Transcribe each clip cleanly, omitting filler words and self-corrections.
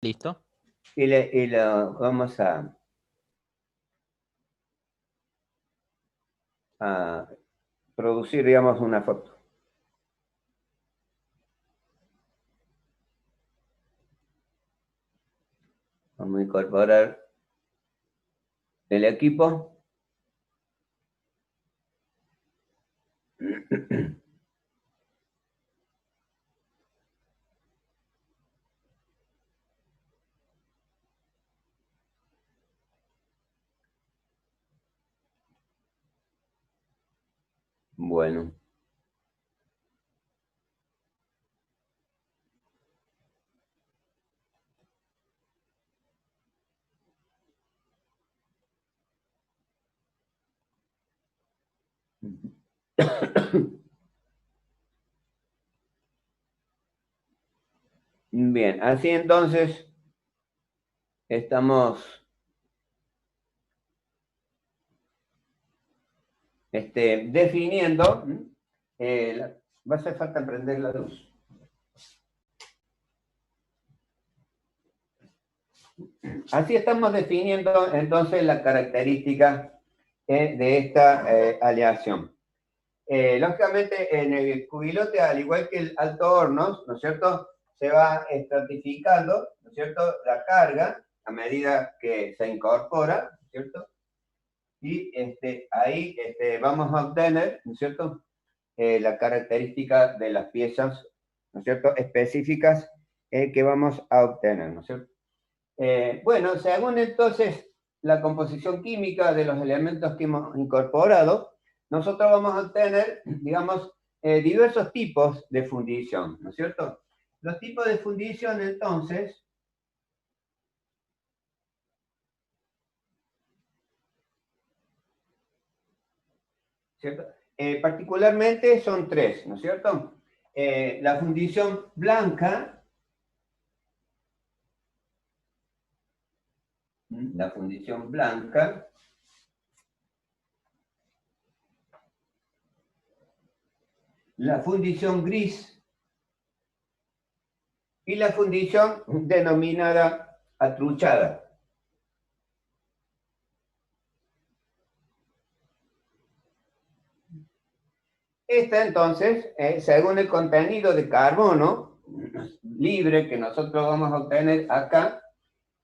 Listo. Y lo vamos a producir, digamos, una foto. Vamos a incorporar el equipo. Bueno. Bien, así entonces estamos definiendo. Va a hacer falta prender la luz. Así estamos definiendo entonces la característica de esta aleación. Lógicamente, en el cubilote, al igual que el alto hornos, ¿no es cierto?, se va estratificando, ¿no es cierto?, la carga a medida que se incorpora, ¿no es cierto? Y ahí vamos a obtener, ¿no es cierto?, la característica de las piezas, ¿no es cierto?, específicas que vamos a obtener, ¿no es cierto? Bueno, según entonces la composición química de los elementos que hemos incorporado, nosotros vamos a obtener, digamos, diversos tipos de fundición, ¿no es cierto? Los tipos de fundición, entonces, ¿cierto? Particularmente son tres, ¿no es cierto? La fundición blanca, la fundición blanca, la fundición gris y la fundición denominada atruchada. Esta entonces, según el contenido de carbono libre que nosotros vamos a obtener acá,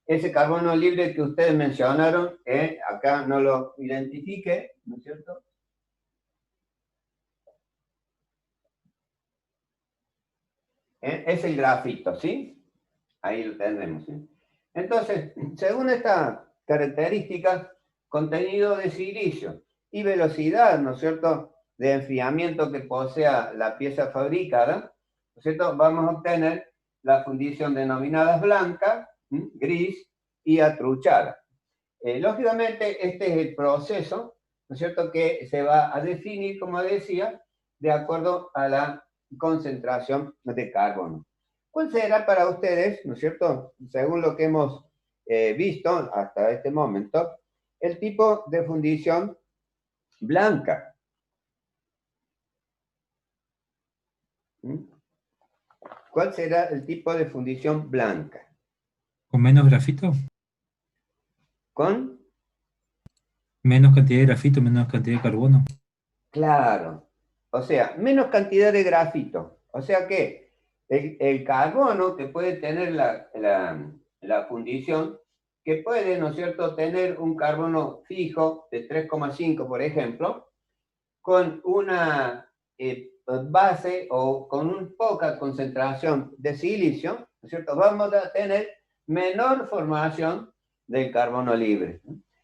ese carbono libre que ustedes mencionaron, acá no lo identifique, ¿no es cierto? Es el grafito, ¿sí? Ahí lo tendremos, ¿sí? Entonces, según esta característica, contenido de silicio y velocidad, ¿no es cierto?, de enfriamiento que posea la pieza fabricada, ¿no es cierto?, vamos a obtener la fundición denominada blanca, gris y atruchada. Lógicamente, este es el proceso, ¿no es cierto?, que se va a definir, como decía, de acuerdo a la concentración de carbono. ¿Cuál será para ustedes, ¿no es cierto?, según lo que hemos visto hasta este momento, el tipo de fundición blanca? ¿Cuál será el tipo de fundición blanca? ¿Con menos grafito? ¿Con? Menos cantidad de grafito, menos cantidad de carbono. Claro. O sea, menos cantidad de grafito. O sea que el carbono que puede tener la fundición, que puede, ¿no es cierto?, tener un carbono fijo de 3,5, por ejemplo, con una base o con una poca concentración de silicio, ¿no es cierto?, vamos a tener menor formación del carbono libre.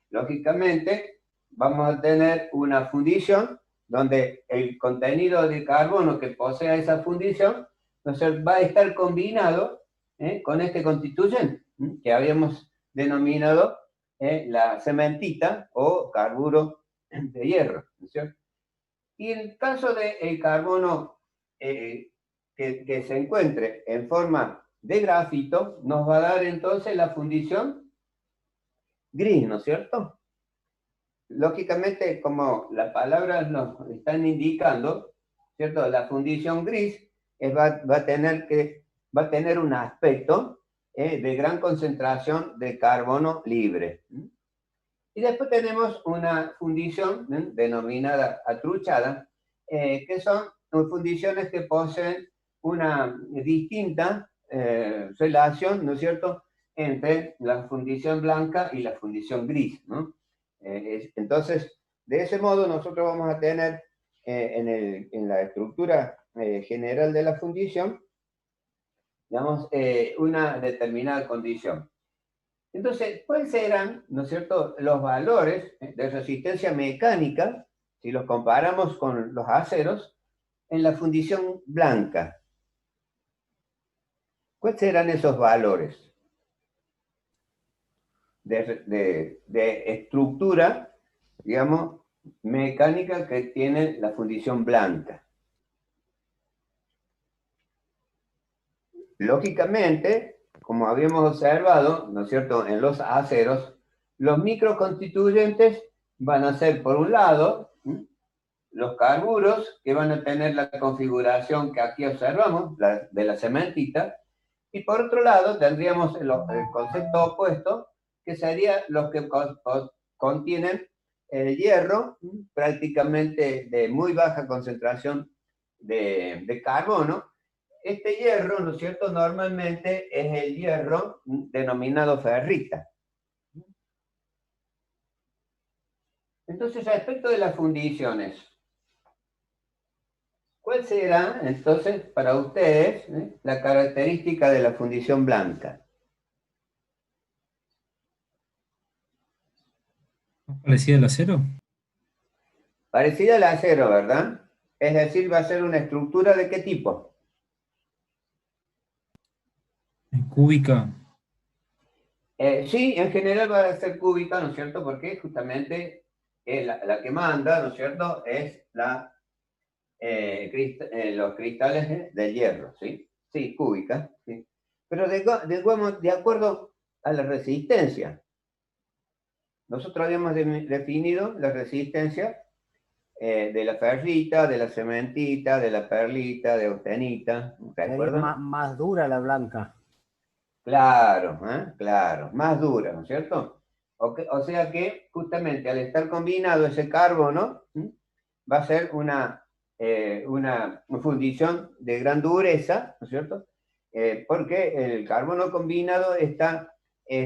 Lógicamente, vamos a tener una fundición donde el contenido de carbono que posea esa fundición, entonces va a estar combinado con este constituyente que habíamos denominado la cementita o carburo de hierro, ¿no es cierto? Y en el caso del carbono que se encuentre en forma de grafito, nos va a dar entonces la fundición gris, ¿no es cierto? Lógicamente, como las palabras nos están indicando, ¿cierto? La fundición gris va a tener un aspecto de gran concentración de carbono libre. Y después tenemos una fundición denominada atruchada, que son fundiciones que poseen una distinta relación, ¿no es cierto?, entre la fundición blanca y la fundición gris, ¿no? Entonces, de ese modo nosotros vamos a tener en la estructura general de la fundición, digamos, una determinada condición. Entonces, ¿cuáles serán, no es cierto?, los valores de resistencia mecánica, si los comparamos con los aceros, en la fundición blanca? ¿Cuáles serán esos valores de estructura, digamos, mecánica que tiene la fundición blanca? Lógicamente, como habíamos observado, ¿no es cierto?, en los aceros, los microconstituyentes van a ser, por un lado, los carburos, que van a tener la configuración que aquí observamos, de la cementita, y por otro lado tendríamos el concepto opuesto, que sería los que contienen el hierro, prácticamente de muy baja concentración de carbono. Este hierro, ¿no es cierto?, normalmente es el hierro denominado ferrita. Entonces, respecto de las fundiciones, ¿cuál será, entonces, para ustedes, la característica de la fundición blanca? ¿Parecida al acero? Parecida al acero, ¿verdad? Es decir, va a ser una estructura ¿de qué tipo? Cúbica. Sí, en general va a ser cúbica, ¿no es cierto? Porque justamente la que manda, ¿no es cierto?, es los cristales de hierro, ¿sí? Sí, cúbica, ¿sí? Pero de acuerdo a la resistencia. Nosotros habíamos definido la resistencia de la ferrita, de la cementita, de la perlita, de austenita, Sería ¿recuerdan? más dura la blanca. Claro, claro, más dura, ¿no es cierto? O sea que justamente al estar combinado ese carbono, va a ser una fundición de gran dureza, ¿no es cierto? Porque el carbono combinado está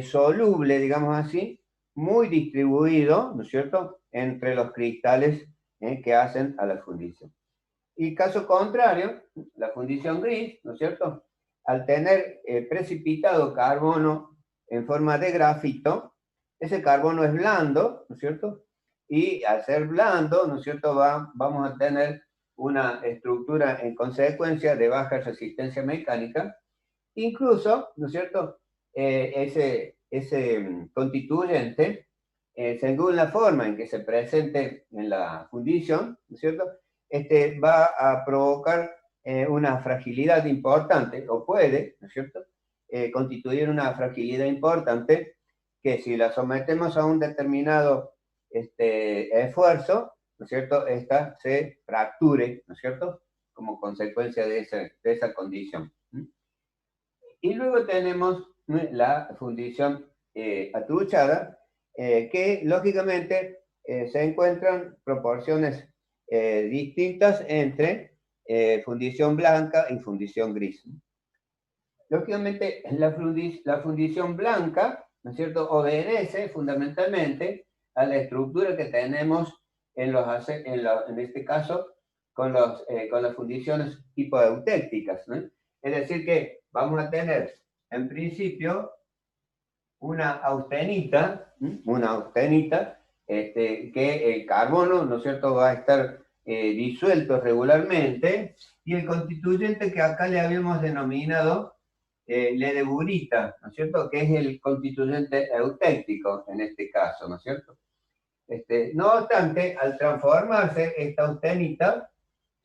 soluble, digamos así, muy distribuido, ¿no es cierto?, entre los cristales que hacen a la fundición. Y caso contrario, la fundición gris, ¿no es cierto?, al tener precipitado carbono en forma de grafito, ese carbono es blando, ¿no es cierto? Y al ser blando, ¿no es cierto?, vamos a tener una estructura en consecuencia de baja resistencia mecánica. Incluso, ¿no es cierto?, ese constituyente, según la forma en que se presente en la fundición, ¿no es cierto?, va a provocar una fragilidad importante, o puede, ¿no es cierto?, constituir una fragilidad importante que si la sometemos a un determinado esfuerzo, ¿no es cierto?, esta se fracture, ¿no es cierto?, como consecuencia de esa condición. Y luego tenemos la fundición atruchada, que lógicamente se encuentran proporciones distintas entre fundición blanca y fundición gris. Lógicamente, la fundición blanca, ¿no es cierto?, obedece fundamentalmente a la estructura que tenemos en este caso con las fundiciones hipoeutécticas, ¿no? Es decir que vamos a tener, en principio, una austenita, que el carbono, ¿no es cierto?, va a estar disuelto regularmente, y el constituyente que acá le habíamos denominado ledeburita, ¿no es cierto?, que es el constituyente eutéctico en este caso, ¿no es cierto? No obstante, al transformarse esta austenita,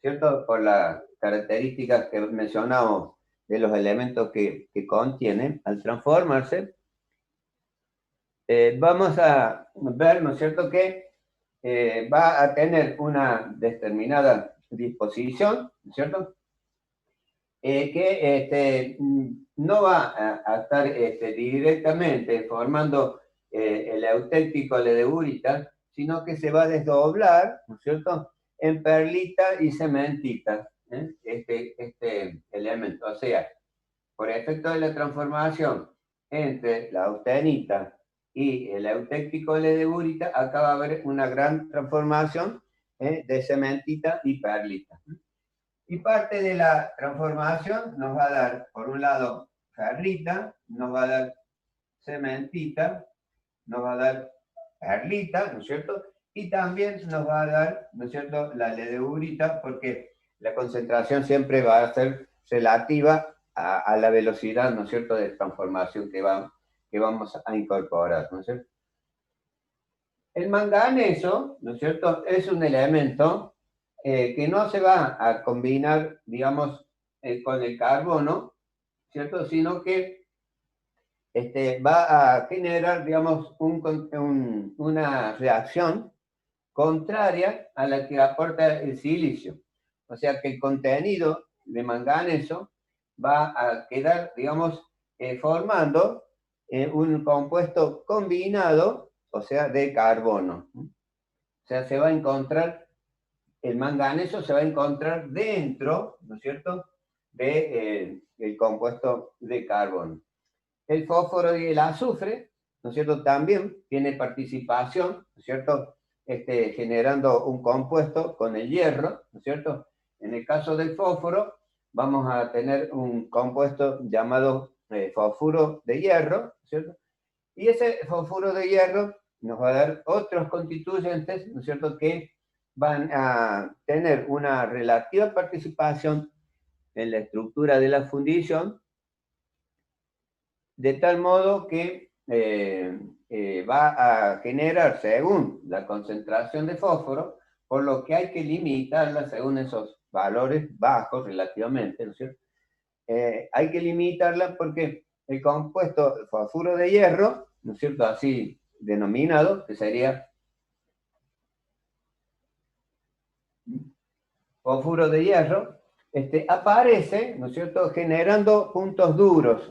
¿cierto?, por las características que mencionamos de los elementos que contienen, al transformarse, vamos a ver, ¿no es cierto?, que va a tener una determinada disposición, ¿no es cierto?, que no va a estar directamente formando el eutéctico ledeburita, sino que se va a desdoblar, ¿no es cierto?, en perlita y cementita, este elemento. O sea, por efecto de la transformación entre la austenita y el eutéctico ledeburita, acá va a haber una gran transformación de cementita y perlita. Y parte de la transformación nos va a dar, por un lado, ferrita, nos va a dar cementita, nos va a dar perlita, ¿no es cierto? Y también nos va a dar, ¿no es cierto?, la ledeburita, porque la concentración siempre va a ser relativa a la velocidad, ¿no es cierto?, de transformación que vamos a incorporar, ¿no es cierto? El manganeso, ¿no es cierto?, es un elemento que no se va a combinar, digamos, con el carbono, ¿cierto?, sino que va a generar, digamos, una reacción contraria a la que aporta el silicio. O sea que el contenido de manganeso va a quedar, digamos, formando un compuesto combinado, o sea, de carbono. O sea, se va a encontrar, el manganeso se va a encontrar dentro, ¿no es cierto?, del compuesto de carbono. El fósforo y el azufre, ¿no es cierto?, también tiene participación, ¿no es cierto?, generando un compuesto con el hierro, ¿no es cierto? En el caso del fósforo, vamos a tener un compuesto llamado fósforo de hierro, ¿no es cierto? Y ese fósforo de hierro nos va a dar otros constituyentes, ¿no es cierto?, que van a tener una relativa participación en la estructura de la fundición, de tal modo que va a generar según la concentración de fósforo, por lo que hay que limitarla según esos valores bajos relativamente, ¿no es cierto? Hay que limitarla porque el compuesto fósforo de hierro, ¿no es cierto?, así denominado, que sería fósforo de hierro, aparece, ¿no es cierto?, generando puntos duros,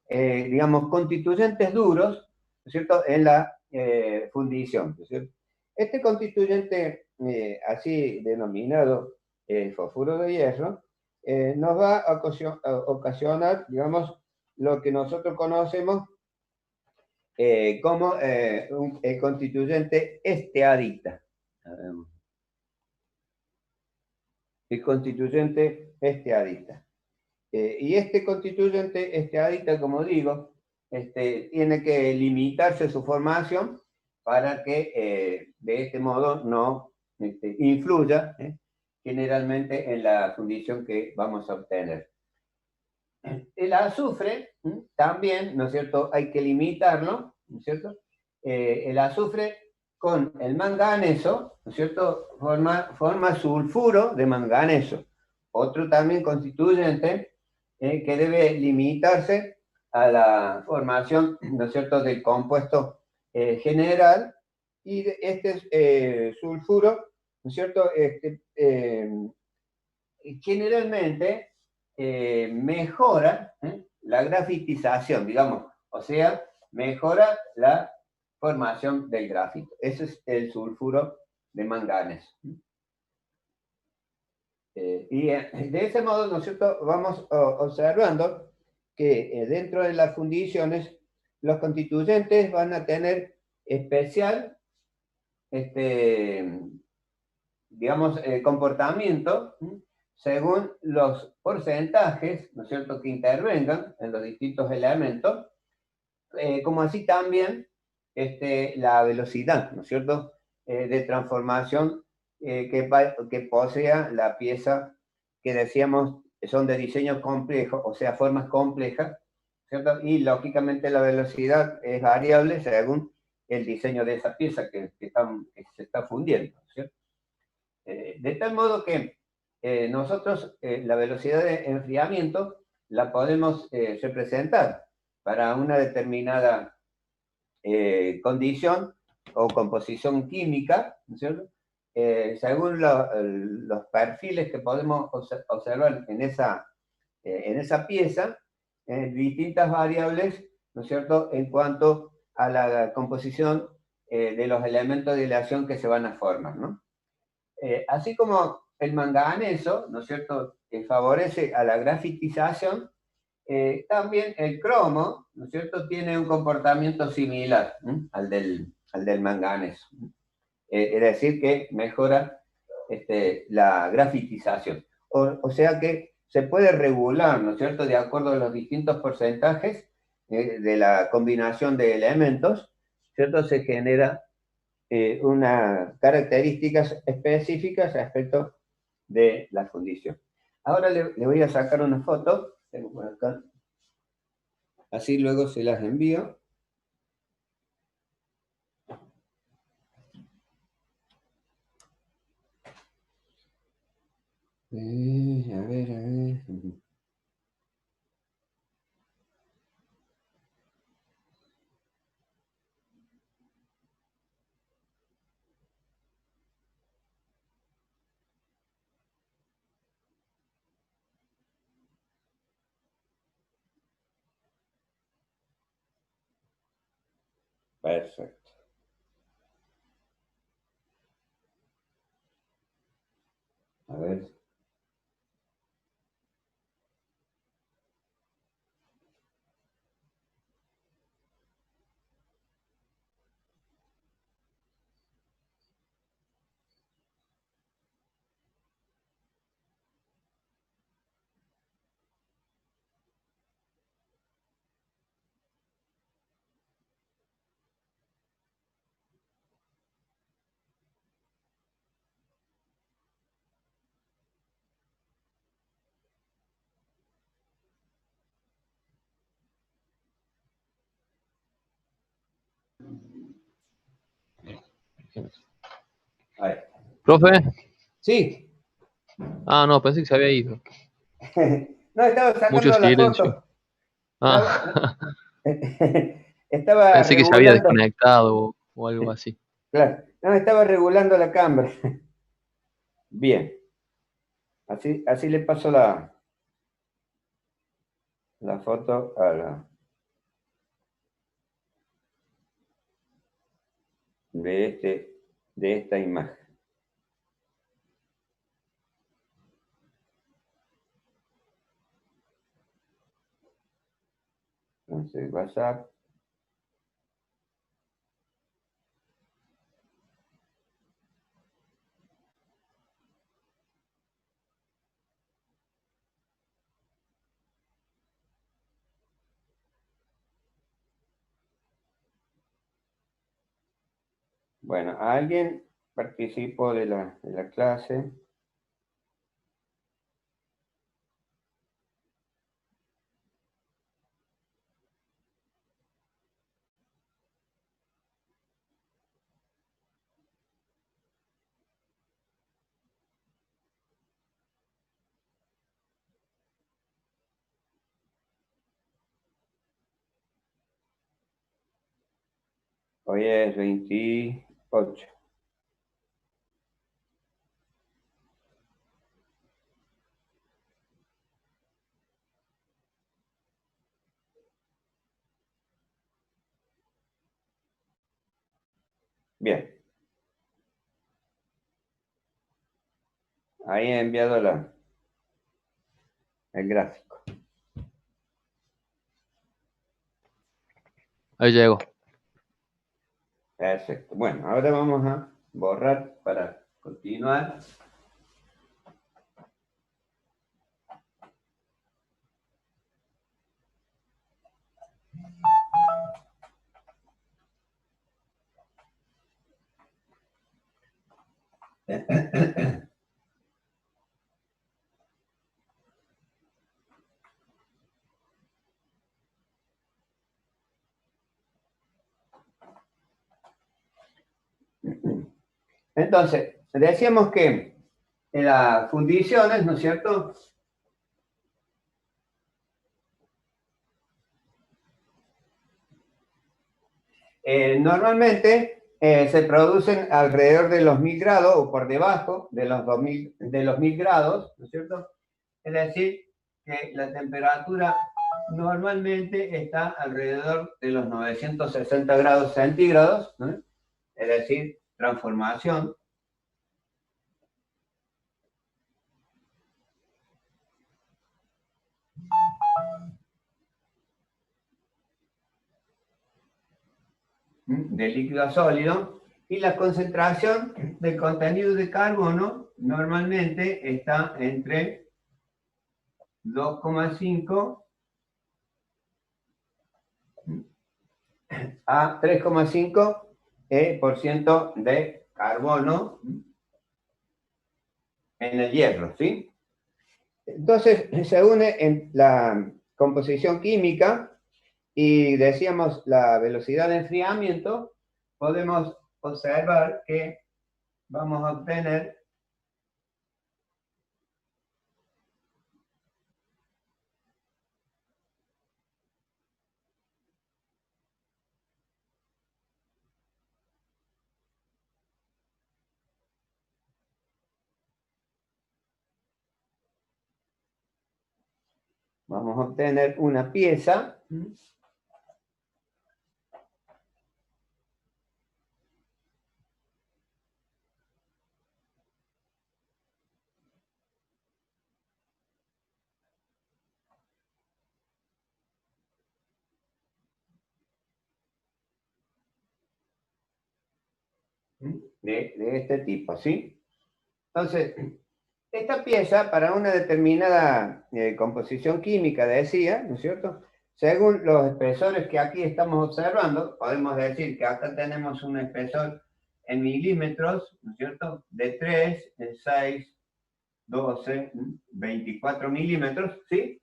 digamos, constituyentes duros, ¿no es cierto?, en la fundición, ¿no es cierto? Este constituyente, así denominado fósforo de hierro, nos va a ocasionar, digamos, lo que nosotros conocemos como el constituyente estearita. El constituyente estearita. Y este constituyente estearita, como digo, tiene que limitarse su formación para que de este modo no influya generalmente en la fundición que vamos a obtener. El azufre también, ¿no es cierto?, hay que limitarlo, ¿no es cierto? El azufre con el manganeso, ¿no es cierto?, forma sulfuro de manganeso. Otro también constituyente que debe limitarse a la formación, ¿no es cierto?, del compuesto general, y este sulfuro, ¿no es cierto?, generalmente mejora la grafitización, digamos, o sea, mejora la formación del grafito. Ese es el sulfuro de manganeso. Y de ese modo, ¿no es cierto?, vamos observando que dentro de las fundiciones los constituyentes van a tener especial, digamos, comportamiento según los porcentajes, ¿no es cierto?, que intervengan en los distintos elementos, como así también la velocidad, ¿no es cierto?, de transformación que posea la pieza que decíamos son de diseño complejo, o sea, formas complejas, ¿cierto? Y lógicamente la velocidad es variable según el diseño de esa pieza que se está fundiendo, ¿cierto? De tal modo que nosotros la velocidad de enfriamiento la podemos representar para una determinada condición o composición química, ¿no es cierto? Según los perfiles que podemos observar en esa en esa pieza distintas variables, ¿no es cierto?, en cuanto a la composición de los elementos de aleación que se van a formar, ¿no? Así como el manganeso, ¿no es cierto?, que favorece a la grafitización, también el cromo, ¿no es cierto?, tiene un comportamiento similar al del manganeso. Es decir, que mejora la grafitización. O sea que se puede regular, ¿no es cierto?, de acuerdo a los distintos porcentajes de la combinación de elementos, ¿cierto?, se genera unas características específicas respecto de la fundición. Ahora le voy a sacar una foto, tengo por acá, así luego se las envío. A ver, a ver. Perfecto. A ver. Ahí. ¿Profe? Sí. Ah, no, pensé que se había ido. No, estaba Mucho sacando la silencio. foto. Ah, Estaba pensé que se había regulando. desconectado o algo así. Claro, no, estaba regulando la cámara. Bien. Así le paso la foto a de esta imagen. Entonces, WhatsApp. Bueno, alguien participó de la clase. Hoy es 28. Bien. Ahí he enviado el gráfico. Ahí llegó. Perfecto. Bueno, ahora vamos a borrar para continuar. Entonces, decíamos que en las fundiciones, ¿no es cierto?, normalmente se producen alrededor de los 1000 grados o por debajo de los 1000 grados, ¿no es cierto? Es decir, que la temperatura normalmente está alrededor de los 960 grados centígrados, ¿no? Es decir, transformación. De líquido a sólido, y la concentración del contenido de carbono normalmente está entre 2,5 a 3,5% de carbono en el hierro, ¿sí? Entonces se une en la composición química y decíamos la velocidad de enfriamiento, podemos observar que vamos a obtener una pieza de este tipo, ¿sí? Entonces, esta pieza para una determinada composición química, decía, ¿no es cierto? Según los espesores que aquí estamos observando, podemos decir que acá tenemos un espesor en milímetros, ¿no es cierto? De 3, de 6, 12, 24 milímetros, ¿sí?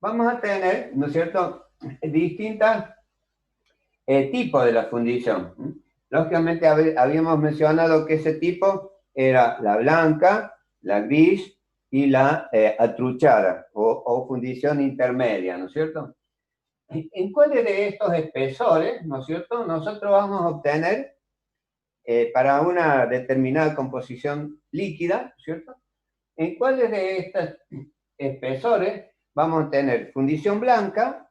Vamos a tener, ¿no es cierto?, distintas tipos de la fundición. Lógicamente habíamos mencionado que ese tipo era la blanca, la gris y la atruchada o fundición intermedia, ¿no es cierto? ¿En cuáles de estos espesores, ¿no es cierto?, nosotros vamos a obtener para una determinada composición líquida, ¿no es cierto? ¿En cuáles de estos espesores vamos a tener fundición blanca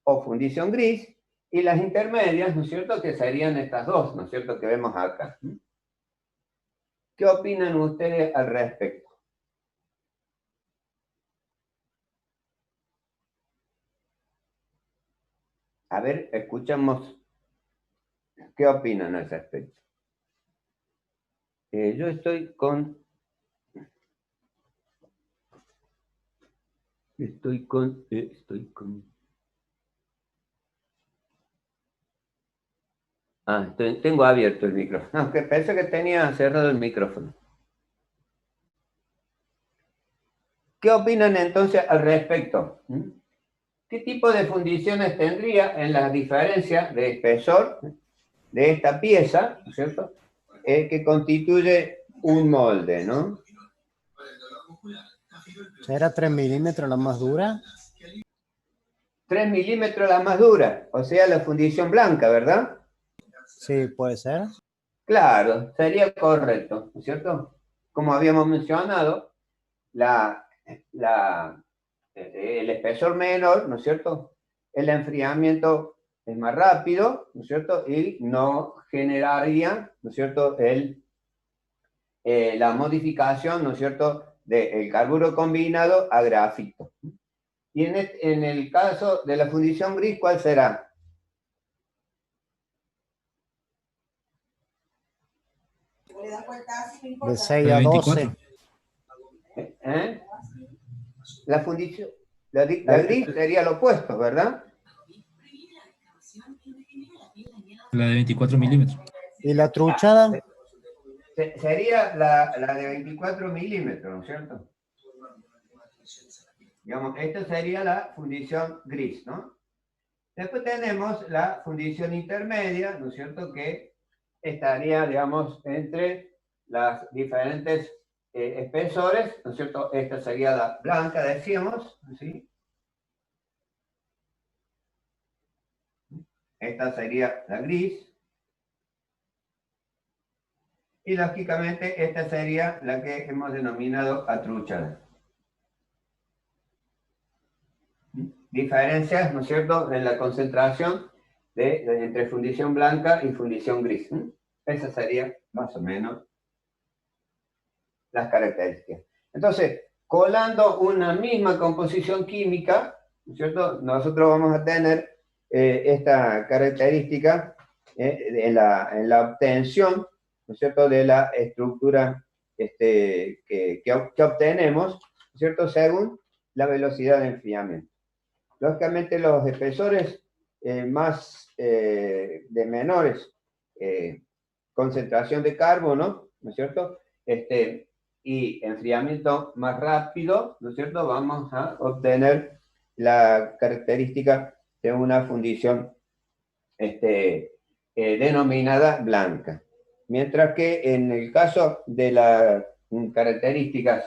o fundición gris? Y las intermedias, ¿no es cierto?, que serían estas dos, ¿no es cierto?, que vemos acá. ¿Qué opinan ustedes al respecto? A ver, escuchamos qué opinan al respecto. Yo estoy con... tengo abierto el micrófono. No, que pensé que tenía cerrado el micrófono. ¿Qué opinan entonces al respecto? ¿Qué tipo de fundiciones tendría en las diferencias de espesor de esta pieza, ¿no es cierto?, que constituye un molde, ¿no? ¿Era 3 milímetros la más dura? 3 milímetros la más dura, o sea, la fundición blanca, ¿verdad? Sí, puede ser. Claro, sería correcto, ¿no es cierto? Como habíamos mencionado, el espesor menor, ¿no es cierto?, el enfriamiento es más rápido, ¿no es cierto?, y no generaría, ¿no es cierto?, la modificación, ¿no es cierto?, del carburo combinado a grafito. Y en el caso de la fundición gris, ¿cuál será? De 6 a 12. ¿Eh? La fundición, la gris sería lo opuesto, ¿verdad? La de 24 milímetros. ¿Y la truchada? Sería la de 24 milímetros, ¿no es cierto? Digamos, esta sería la fundición gris, ¿no? Después tenemos la fundición intermedia, ¿no es cierto?, que estaría, digamos, entre las diferentes espesores, ¿no es cierto? Esta sería la blanca, decíamos, ¿sí? Esta sería la gris. Y lógicamente esta sería la que hemos denominado atruchada. diferencias, ¿no es cierto?, en la concentración entre fundición blanca y fundición gris. Esas serían más o menos las características. Entonces, colando una misma composición química, ¿no es cierto?, nosotros vamos a tener esta característica en la obtención, ¿no es cierto?, de la estructura que obtenemos, ¿no es cierto?, según la velocidad de enfriamiento. Lógicamente, los espesores de menores concentración de carbono, ¿no es cierto?, y enfriamiento más rápido, ¿no es cierto?, vamos a obtener la característica de una fundición denominada blanca. Mientras que en el caso de las características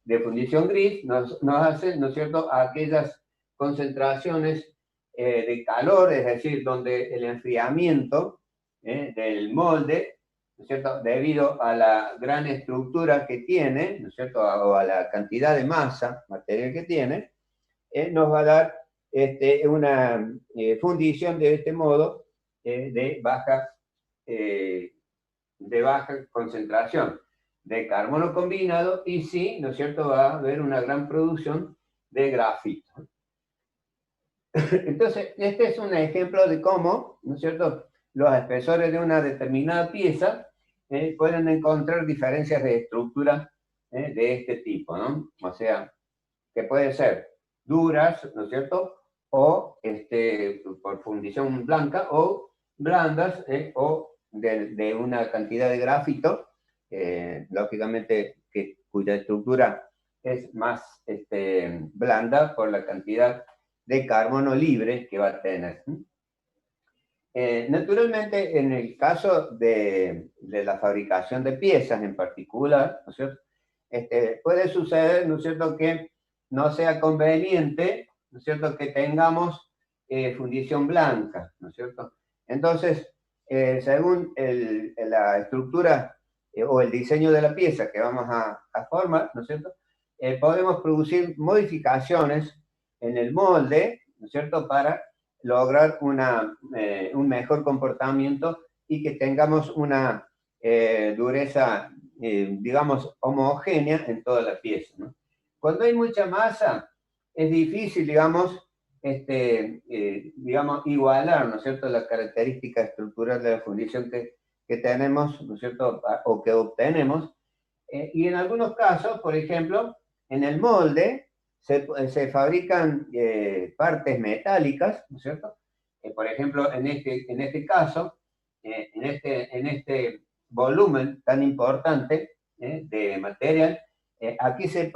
de fundición gris, nos hacen, ¿no es cierto?, aquellas concentraciones de calor, es decir, donde el enfriamiento del molde, ¿no es cierto?, debido a la gran estructura que tiene, ¿no es cierto?, o a la cantidad de masa material que tiene, nos va a dar una fundición de este modo de baja concentración de carbono combinado, y sí, ¿no es cierto?, va a haber una gran producción de grafito. Entonces, este es un ejemplo de cómo, ¿no es cierto?, los espesores de una determinada pieza pueden encontrar diferencias de estructura de este tipo, ¿no? O sea, que pueden ser duras, ¿no es cierto?, o por fundición blanca, o blandas, o de una cantidad de grafito, lógicamente cuya estructura es más blanda por la cantidad de carbono libre que va a tener. Naturalmente, en el caso de la fabricación de piezas en particular, ¿no es cierto?, puede suceder, ¿no es cierto?, que no sea conveniente, ¿no es cierto?, que tengamos fundición blanca, ¿no es cierto? Entonces, según la estructura o el diseño de la pieza que vamos a formar, ¿no es cierto?, podemos producir modificaciones en el molde, ¿no es cierto?, para lograr un mejor comportamiento y que tengamos una dureza, digamos, homogénea en toda la pieza, ¿no? Cuando hay mucha masa, es difícil, digamos, igualar, ¿no es cierto?, las características estructurales de la fundición que tenemos, ¿no es cierto?, o que obtenemos. Y en algunos casos, por ejemplo, en el molde se fabrican partes metálicas, ¿no es cierto? Por ejemplo, en este caso, en este volumen tan importante de material, aquí se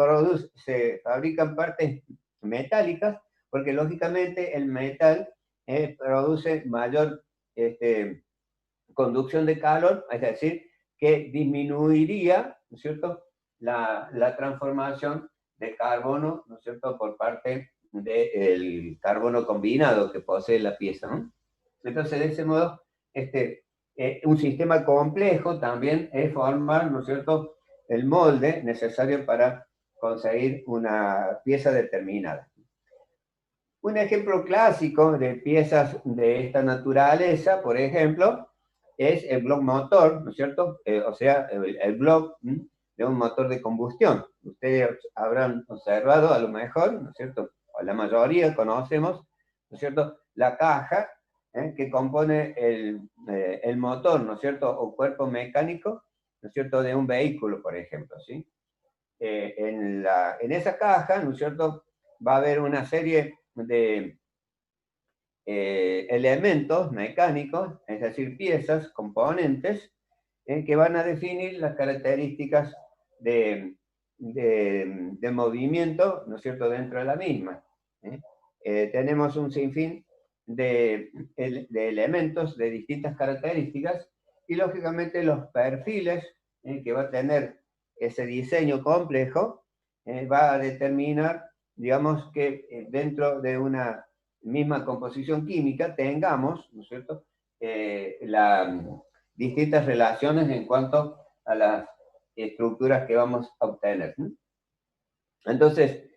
fabrican partes metálicas, porque lógicamente el metal produce mayor conducción de calor, es decir, que disminuiría, ¿no es cierto?, la transformación de carbono, ¿no es cierto?, por parte del carbono combinado que posee la pieza, ¿no? Entonces, de ese modo, un sistema complejo también es formar, ¿no es cierto?, el molde necesario para conseguir una pieza determinada. Un ejemplo clásico de piezas de esta naturaleza, por ejemplo, es el bloque motor, ¿no es cierto? O sea, el bloque de un motor de combustión. Ustedes habrán observado, a lo mejor, ¿no es cierto?, o la mayoría conocemos, ¿no es cierto?, la caja que compone el motor, ¿no es cierto?, o cuerpo mecánico, ¿no es cierto?, de un vehículo, por ejemplo, ¿sí? En esa caja, ¿no es cierto?, va a haber una serie de elementos mecánicos, es decir, piezas, componentes, que van a definir las características de movimiento, ¿no es cierto?, dentro de la misma. Tenemos un sinfín de elementos de distintas características y, lógicamente, los perfiles que va a tener ese diseño complejo va a determinar, digamos, que dentro de una misma composición química tengamos, ¿no es cierto?, distintas relaciones en cuanto a las estructuras que vamos a obtener. Entonces,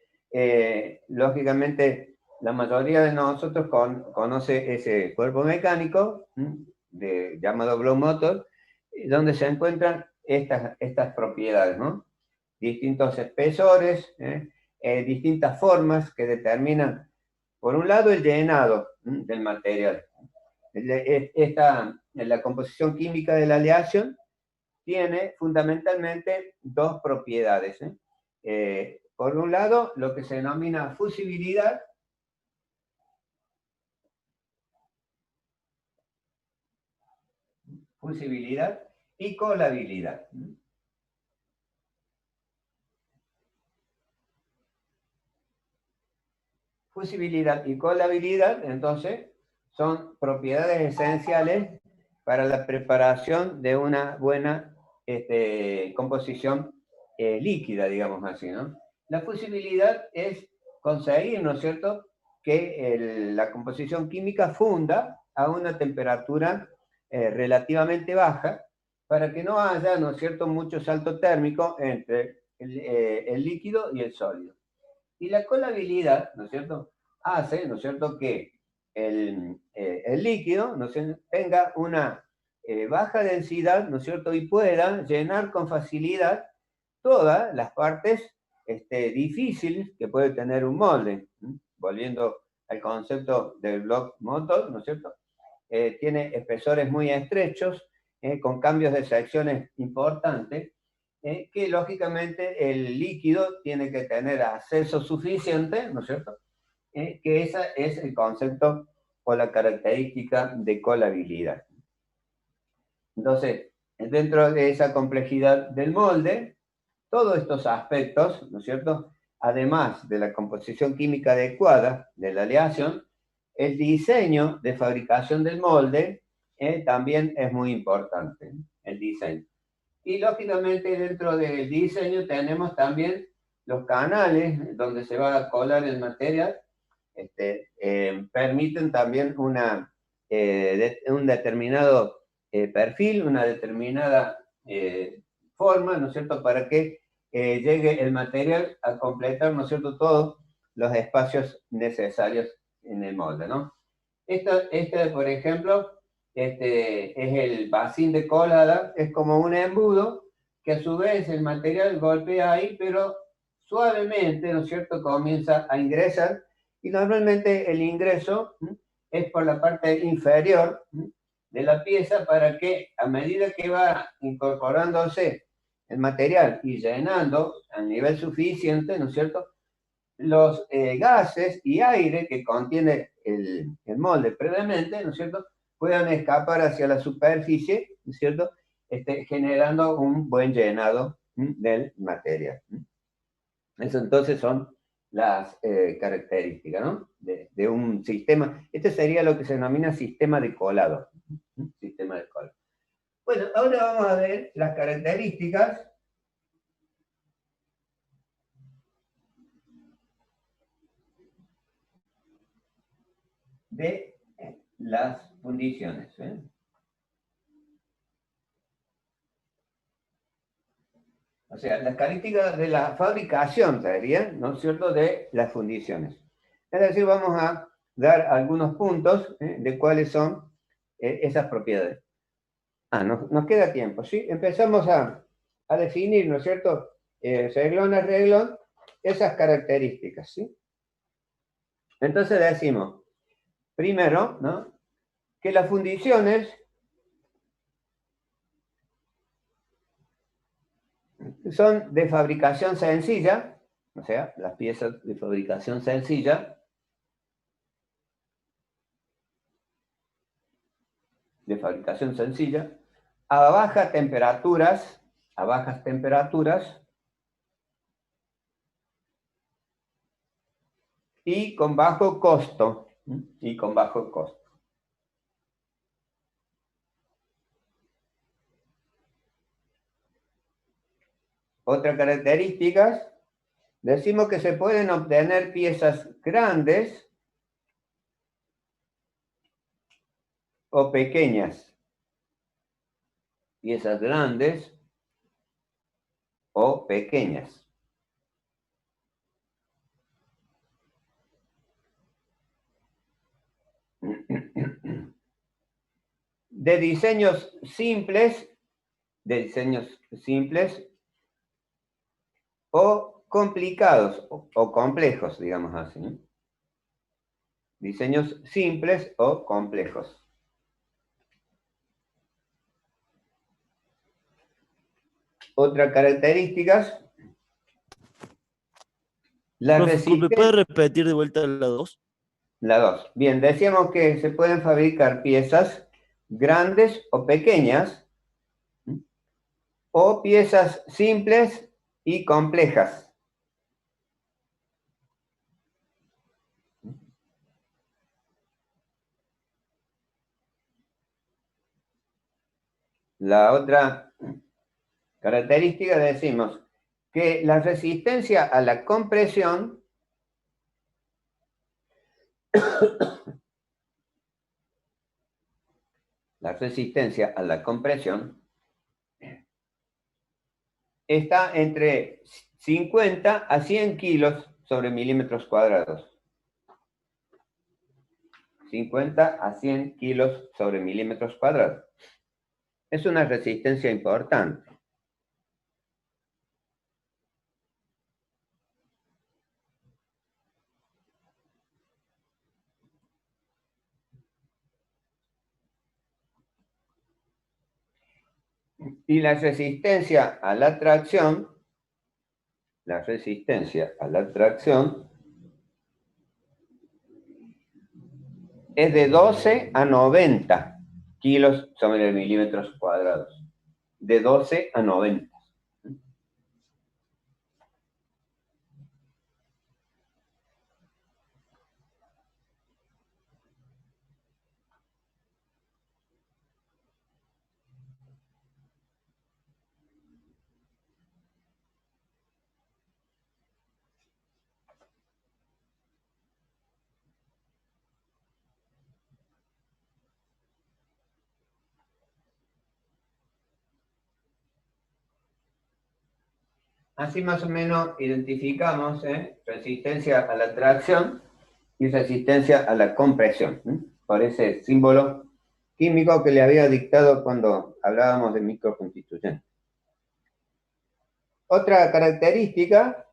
lógicamente, la mayoría de nosotros conoce ese cuerpo mecánico llamado Blow Motor, donde se encuentran estas propiedades, ¿no? Distintos espesores, distintas formas que determinan, por un lado, el llenado del material. La composición química de la aleación tiene fundamentalmente dos propiedades. Por un lado, lo que se denomina fusibilidad, y colabilidad. Fusibilidad y colabilidad, entonces, son propiedades esenciales para la preparación de una buena composición líquida, digamos así, ¿no? La fusibilidad es conseguir, ¿no es cierto?, que la composición química funda a una temperatura relativamente baja, para que no haya, ¿no es cierto?, mucho salto térmico entre el líquido y el sólido. Y la colabilidad, ¿no es cierto?, hace, ¿no es cierto?, que el líquido, ¿no es cierto?, tenga una baja densidad, ¿no es cierto?, y pueda llenar con facilidad todas las partes difíciles que puede tener un molde. Volviendo al concepto del block motor, ¿no es cierto?, tiene espesores muy estrechos, con cambios de secciones importantes, que lógicamente el líquido tiene que tener acceso suficiente, ¿no es cierto?, que ese es el concepto o la característica de colabilidad. Entonces, dentro de esa complejidad del molde, todos estos aspectos, ¿no es cierto?, además de la composición química adecuada de la aleación, el diseño de fabricación del molde también es muy importante, el diseño. Y lógicamente dentro del diseño tenemos también los canales donde se va a colar el material, permiten también un determinado perfil, una determinada forma, ¿no es cierto?, para que llegue el material a completar, ¿no es cierto?, todos los espacios necesarios en el molde, ¿no? Por ejemplo, es el bacín de colada, es como un embudo que a su vez el material golpea ahí, pero suavemente, ¿no es cierto?, comienza a ingresar, y normalmente el ingreso es por la parte inferior de la pieza, para que a medida que va incorporándose el material y llenando al nivel suficiente, ¿no es cierto?, los gases y aire que contiene el molde previamente, ¿no es cierto?, puedan escapar hacia la superficie, ¿no es cierto?, generando un buen llenado del material. Eso entonces son las características, ¿no?, de un sistema. Este sería lo que se denomina sistema de colado. Sistema de colado. Bueno, ahora vamos a ver las características de las fundiciones. O sea, las características de la fabricación, serían, ¿no es cierto?, de las fundiciones. Es decir, vamos a dar algunos puntos de cuáles son esas propiedades. Nos queda tiempo, ¿sí? Empezamos a definir, ¿no es cierto?, reglón a reglón, esas características, ¿sí? Entonces decimos, primero, ¿no?, que las fundiciones son de fabricación sencilla, o sea, las piezas de fabricación sencilla, a bajas temperaturas, y con bajo costo. Otra característica, decimos que se pueden obtener piezas grandes o pequeñas. Piezas grandes o pequeñas. de diseños simples o complicados o complejos, digamos así, ¿no? Diseños simples o complejos. Otras características. Disculpe, ¿puede repetir de vuelta la 2? La 2. Bien, decíamos que se pueden fabricar piezas grandes o pequeñas, o piezas simples y complejas. La otra característica, decimos que la resistencia a la compresión está entre 50 a 100 kilos sobre milímetros cuadrados. 50 a 100 kilos sobre milímetros cuadrados. Es una resistencia importante. Y la resistencia a la tracción es de 12 a 90 kilos sobre milímetros cuadrados. De 12 a 90. Así más o menos identificamos resistencia a la tracción y resistencia a la compresión, por ese símbolo químico que le había dictado cuando hablábamos de microconstituyentes. Otra característica,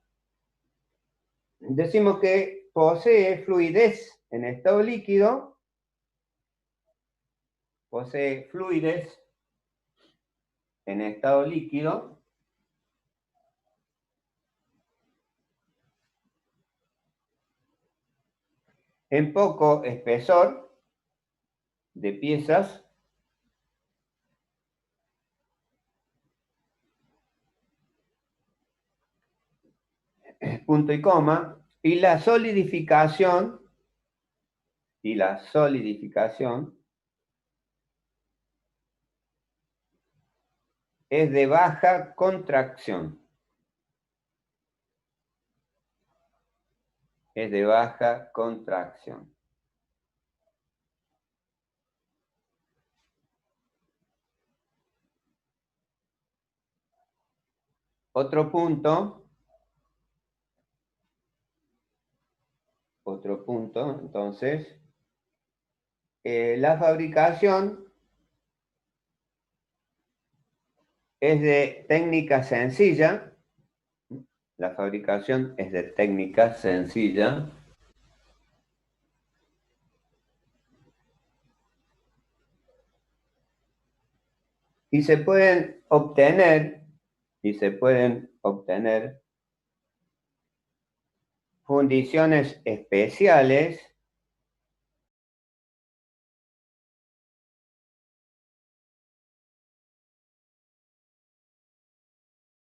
decimos que posee fluidez en estado líquido, en poco espesor de piezas, punto y coma, y la solidificación es de baja contracción. Otro punto, entonces, la fabricación es de técnica sencilla. Y se pueden obtener fundiciones especiales